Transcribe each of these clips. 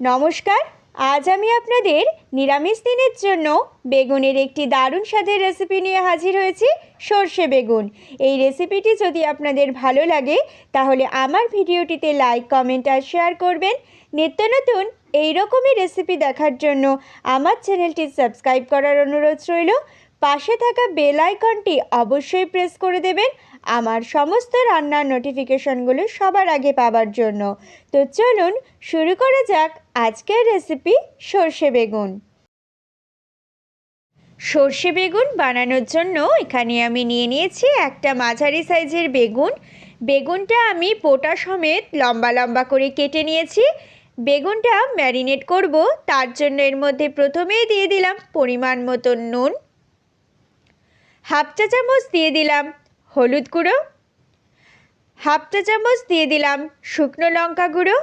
নমস্কার। আজ আমি আপনাদের নিরামিষ দিনের জন্য বেগুনের একটি দারুণ স্বাদের রেসিপি নিয়ে হাজির হয়েছি, সর্ষে বেগুন। এই রেসিপিটি যদি আপনাদের ভালো লাগে তাহলে আমার ভিডিওটিতে লাইক, কমেন্ট আর শেয়ার করবেন। নিত্য নতুন এই রকমই রেসিপি দেখার জন্য আমার চ্যানেলটি সাবস্ক্রাইব করার অনুরোধ রইল। পাশে থাকা বেল আইকনটি অবশ্যই প্রেস করে দেবেন আমার সমস্ত রান্নার নোটিফিকেশনগুলো সবার আগে পাওয়ার জন্য। তো চলুন শুরু করা যাক আজকের রেসিপি সর্ষে বেগুন। সর্ষে বেগুন বানানোর জন্য এখানে আমি নিয়ে নিয়েছি একটা মাঝারি সাইজের বেগুন। বেগুনটা আমি বোটা সমেত লম্বা লম্বা করে কেটে নিয়েছি। বেগুনটা ম্যারিনেট করব, তার জন্য এর মধ্যে প্রথমেই দিয়ে দিলাম পরিমাণ মতো নুন, হাফ চা চামচ দিয়ে দিলাম হলুদ গুঁড়ো, হাফ চা চামচ দিয়ে দিলাম শুকনো লঙ্কা গুঁড়ো।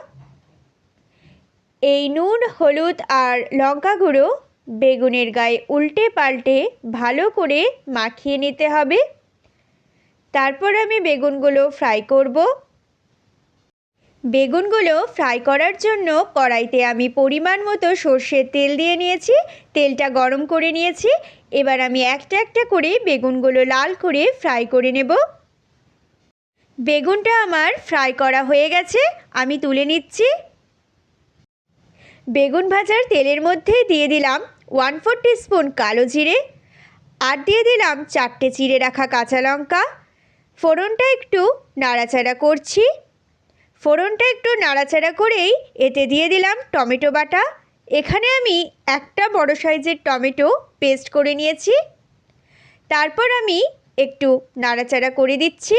এই নুন, হলুদ আর লঙ্কা গুঁড়ো বেগুনের গায়ে উল্টে পাল্টে ভালো করে মাখিয়ে নিতে হবে। তারপর আমি বেগুনগুলো ফ্রাই করব। বেগুনগুলো ফ্রাই করার জন্য কড়াইতে আমি পরিমাণ মতো সর্ষের তেল দিয়ে নিয়েছি। তেলটা গরম করে নিয়েছি। এবার আমি একটা একটা করে বেগুনগুলো লাল করে ফ্রাই করে নেব। বেগুনটা আমার ফ্রাই করা হয়ে গেছে, আমি তুলে নিচ্ছি। বেগুন ভাজার তেলের মধ্যে দিয়ে দিলাম 1/4 টিস্পুন কালো জিরে আর দিয়ে দিলাম 4টে চিড়ে রাখা কাঁচা লঙ্কা। ফোড়নটা একটু নাড়াচাড়া করছি। ফোড়নটা একটু নাড়াচাড়া করেই এতে দিয়ে দিলাম টমেটো বাটা। এখানে আমি একটা বড় সাইজের টমেটো পেস্ট করে নিয়েছি। তারপর আমি একটু নাড়াচাড়া করে দিচ্ছি।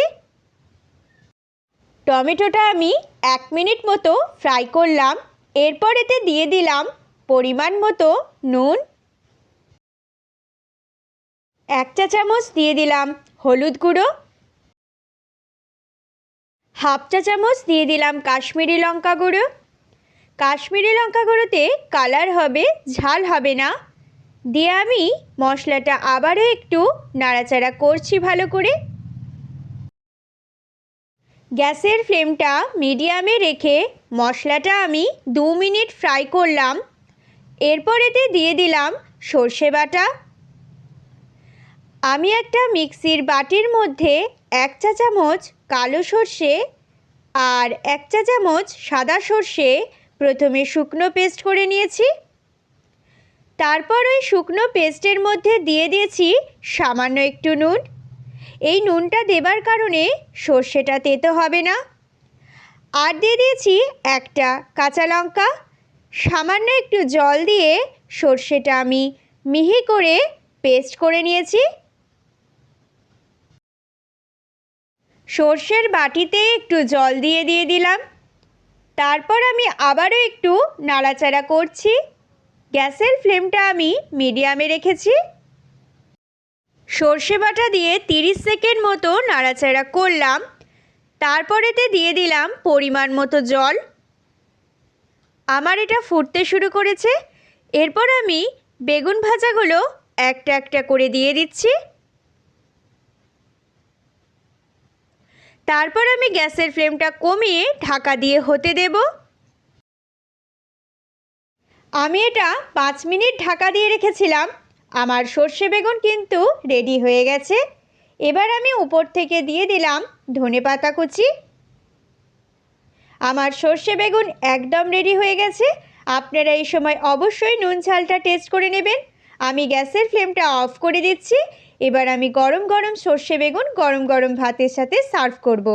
টমেটোটা আমি 1 মিনিট মতো ফ্রাই করলাম। এরপর এতে দিয়ে দিলাম পরিমাণ মতো নুন, 1 চা চামচ দিয়ে দিলাম হলুদ গুঁড়ো, হাফ চা চামচ দিয়ে দিলাম কাশ্মীরি লঙ্কা গুঁড়ো। কাশ্মীরি লঙ্কা গুঁড়োতে কালার হবে, ঝাল হবে না। দিয়ে আমি মশলাটা আবারও একটু নাড়াচাড়া করছি ভালো করে। গ্যাসের ফ্লেমটা মিডিয়ামে রেখে মশলাটা আমি 2 মিনিট ফ্রাই করলাম। এরপর এতে দিয়ে দিলাম সর্ষে বাটা। আমি একটা মিক্সির বাটির মধ্যে 1 চা চামচ কালো সর্ষে আর 1 চা চামচ সাদা সর্ষে প্রথমে শুকনো পেস্ট করে নিয়েছি। তারপর ওই শুকনো পেস্টের মধ্যে দিয়ে দিয়েছি সামান্য একটু নুন। এই নুনটা দেবার কারণে সর্ষেটা তেতো হবে না। আর দিয়ে দিয়েছি একটা কাঁচা লঙ্কা। সামান্য একটু জল দিয়ে সর্ষেটা আমি মিহি করে পেস্ট করে নিয়েছি। সর্ষের বাটিতে একটু জল দিয়ে দিলাম। তারপর আমি আবারও একটু নাড়াচাড়া করছি। গ্যাসের ফ্লেমটা আমি মিডিয়ামে রেখেছি। সর্ষে বাটা দিয়ে 30 সেকেন্ড মতো নাড়াচাড়া করলাম। তারপর এতে দিয়ে দিলাম পরিমাণ মতো জল। আমার এটা ফুটতে শুরু করেছে। এরপর আমি বেগুন ভাজাগুলো একটা একটা করে দিয়ে দিচ্ছি। তারপর আমি গ্যাসের ফ্লেমটা কমিয়ে ঢাকা দিয়ে হতে দেব। আমি এটা 5 মিনিট ঢাকা দিয়ে রেখেছিলাম। আমার সর্ষে বেগুন কিন্তু রেডি হয়ে গেছে। এবার আমি উপর থেকে দিয়ে দিলাম ধনেপাতা কুচি। আমার সর্ষে বেগুন একদম রেডি হয়ে গেছে। আপনারা এই সময় অবশ্যই নুন ঝালটা টেস্ট করে নেবেন। আমি গ্যাসের ফ্লেমটা অফ করে দিচ্ছি। এবার আমি গরম গরম সর্ষে বেগুন গরম গরম ভাতের সাথে সার্ভ করব।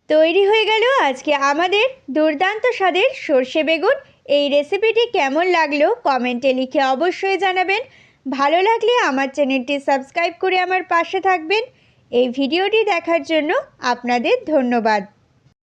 তৈরি হয়ে গেল আজকে আমাদের দুর্দান্ত স্বাদের সর্ষে বেগুন। এই রেসিপিটি কেমন লাগলো কমেন্টে লিখে অবশ্যই জানাবেন। ভালো লাগলে আমার চ্যানেলটি সাবস্ক্রাইব করে আমার পাশে থাকবেন। এই ভিডিওটি দেখার জন্য আপনাদের ধন্যবাদ।